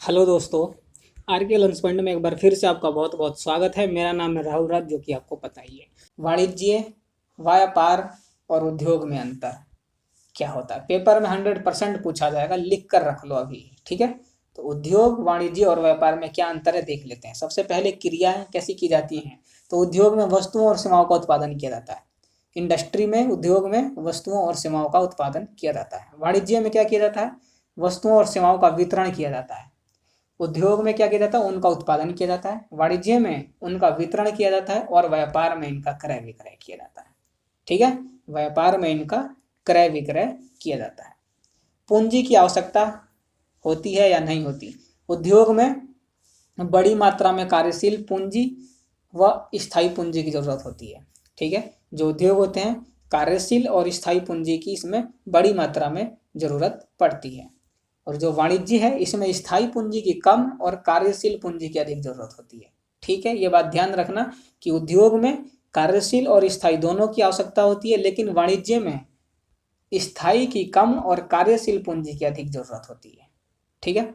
Hello दोस्तों। Are के learns point में एक बार फिर से आपका बहुत बहुत स्वागत है। मेरा नाम है राहुल राज, जो कि आपको पता ही है। वाणिज्य, व्यापार और उद्योग में अंतर क्या होता है, पेपर में 100% पूछा जाएगा, लिख कर रख लो अभी, ठीक है। तो उद्योग, वाणिज्य और व्यापार में क्या अंतर है देख लेते हैं। सबसे पहले क्रियाएं कैसी की जाती हैं। तो उद्योग में वस्तुओं और सेवाओं का उत्पादन किया जाता है। इंडस्ट्री में, उद्योग में वस्तुओं और सेवाओं का उत्पादन किया जाता है। वाणिज्य में क्या किया जाता है, वस्तुओं और सेवाओं का वितरण किया जाता है। उद्योग में क्या किया जाता है, उनका उत्पादन किया जाता है। वाणिज्य में उनका वितरण किया जाता है और व्यापार में इनका क्रय विक्रय किया जाता है, ठीक है। व्यापार में इनका क्रय विक्रय किया जाता है। पूंजी की आवश्यकता होती है या नहीं होती। उद्योग में बड़ी मात्रा में कार्यशील पूंजी व स्थायी पूंजी की जरूरत होती है, ठीक है। जो उद्योग होते हैं, कार्यशील और स्थायी पूंजी की इसमें बड़ी मात्रा में जरूरत पड़ती है। और जो वाणिज्य है, इसमें स्थायी पूंजी की कम और कार्यशील पूंजी की अधिक जरूरत होती है, ठीक है। ये बात ध्यान रखना कि उद्योग में कार्यशील और स्थायी दोनों की आवश्यकता होती है, लेकिन वाणिज्य में स्थायी की कम और कार्यशील पूंजी की अधिक जरूरत होती है, ठीक है।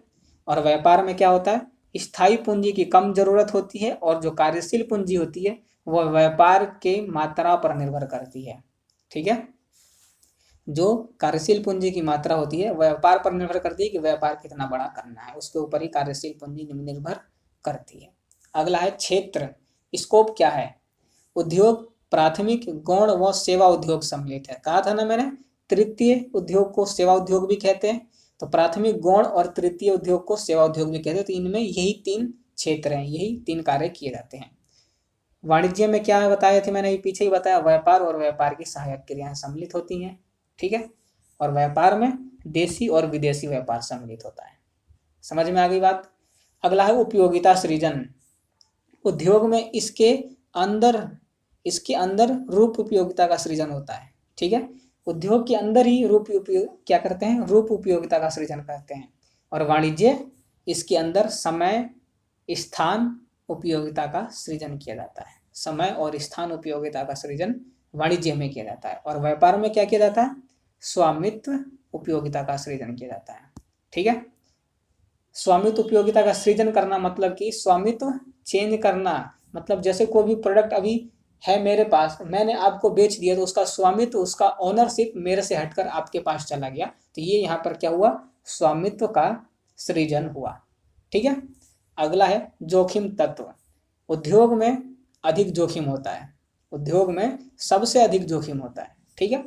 और व्यापार में क्या होता है, स्थायी पूंजी की कम जरूरत होती है और जो कार्यशील पूंजी होती है वह व्यापार के मात्रा पर निर्भर करती है, ठीक है। जो कार्यशील पूंजी की मात्रा होती है व्यापार पर निर्भर करती है कि व्यापार कितना बड़ा करना है, उसके ऊपर ही कार्यशील पूंजी निर्भर करती है। अगला है क्षेत्र, स्कोप क्या है। उद्योग प्राथमिक, गौण व सेवा उद्योग सम्मिलित है। कहा था ना मैंने, तृतीय उद्योग को सेवा उद्योग भी कहते हैं। तो प्राथमिक, गौण और तृतीय उद्योग को सेवा उद्योग भी कहते हैं। तो इनमें यही तीन क्षेत्र हैं, यही तीन कार्य किए जाते हैं। वाणिज्य में क्या बताया थे मैंने, पीछे ही बताया, व्यापार और व्यापार की सहायक क्रियाएं सम्मिलित होती हैं, ठीक है। और व्यापार में देशी और विदेशी व्यापार सम्मिलित होता है। समझ में आ गई बात। अगला है उपयोगिता सृजन। उद्योग में इसके अंदर रूप उपयोगिता का सृजन होता है, ठीक है। उद्योग के अंदर ही रूप उपयोग क्या करते हैं, रूप उपयोगिता का सृजन करते हैं। और वाणिज्य, इसके अंदर समय स्थान उपयोगिता का सृजन किया जाता है। समय और स्थान उपयोगिता का सृजन वाणिज्य में किया जाता है। और व्यापार में क्या किया जाता है, स्वामित्व उपयोगिता का सृजन किया जाता है, ठीक है। स्वामित्व उपयोगिता का सृजन करना मतलब कि स्वामित्व चेंज करना, मतलब जैसे कोई भी प्रोडक्ट अभी है मेरे पास, मैंने आपको बेच दिया, तो उसका स्वामित्व, उसका ओनरशिप मेरे से हटकर आपके पास चला गया, तो ये यहाँ पर क्या हुआ, स्वामित्व का सृजन हुआ, ठीक है। अगला है जोखिम तत्व। उद्योग में अधिक जोखिम होता है, उद्योग में सबसे अधिक जोखिम होता है, ठीक है।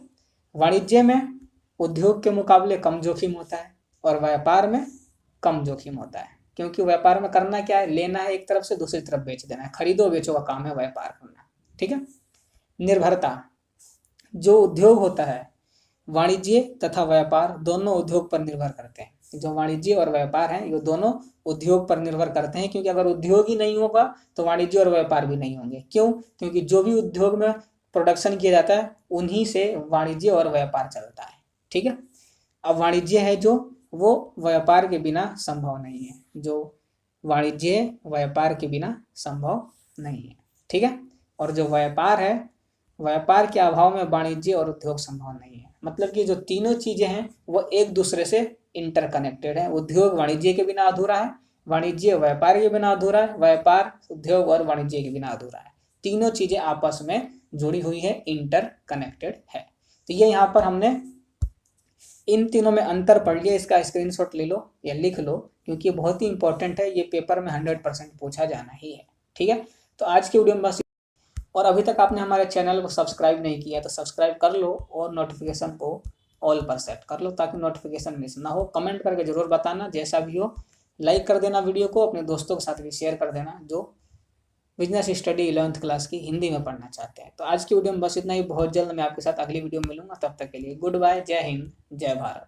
वाणिज्य में उद्योग के मुकाबले कम जोखिम होता है और व्यापार में कम जोखिम होता है, क्योंकि व्यापार में करना क्या है, लेना है एक तरफ से, दूसरी तरफ बेच देना है, खरीदो बेचो का काम है व्यापार करना, ठीक है। निर्भरता, जो उद्योग होता है, वाणिज्य तथा व्यापार दोनों उद्योग पर निर्भर करते हैं। जो वाणिज्य और व्यापार हैं, ये दोनों उद्योग पर निर्भर करते हैं, क्योंकि अगर उद्योग ही नहीं होगा तो वाणिज्य और व्यापार भी नहीं होंगे। क्यों, क्योंकि जो भी उद्योग में प्रोडक्शन किया जाता है उन्हीं से वाणिज्य और व्यापार चलता है, ठीक है। अब वाणिज्य है जो, वो व्यापार के बिना संभव नहीं है, जो वाणिज्य व्यापार के बिना संभव नहीं है, ठीक है। और जो व्यापार है, व्यापार के अभाव में वाणिज्य और उद्योग संभव नहीं है। मतलब कि जो तीनों चीजें हैं वो एक दूसरे से इंटरकनेक्टेड है। उद्योग वाणिज्य के बिना अधूरा है, वाणिज्य व्यापार के बिना अधूरा है, व्यापार उद्योग और वाणिज्य के बिना अधूरा है। तीनों चीजें आपस में जुड़ी हुई है, इंटरकनेक्टेड है। तो ये यहाँ पर हमने इन तीनों में अंतर पढ़ लिया, इसका स्क्रीनशॉट ले लो या लिख लो, क्योंकि ये बहुत ही इंपॉर्टेंट है, ये पेपर में 100% पूछा जाना ही है, ठीक है। तो आज की वीडियो में बस, और अभी तक आपने हमारे चैनल को सब्सक्राइब नहीं किया तो सब्सक्राइब कर लो और नोटिफिकेशन को ऑल पर सेट कर लो, ताकि नोटिफिकेशन मिस ना हो। कमेंट करके जरूर बताना जैसा भी हो, लाइक कर देना वीडियो को, अपने दोस्तों के साथ भी शेयर कर देना जो बिजनेस स्टडी 11th क्लास की हिंदी में पढ़ना चाहते हैं। तो आज की वीडियो में बस इतना ही, बहुत जल्द मैं आपके साथ अगली वीडियो में मिलूंगा, तब तक के लिए गुड बाय, जय हिंद, जय भारत।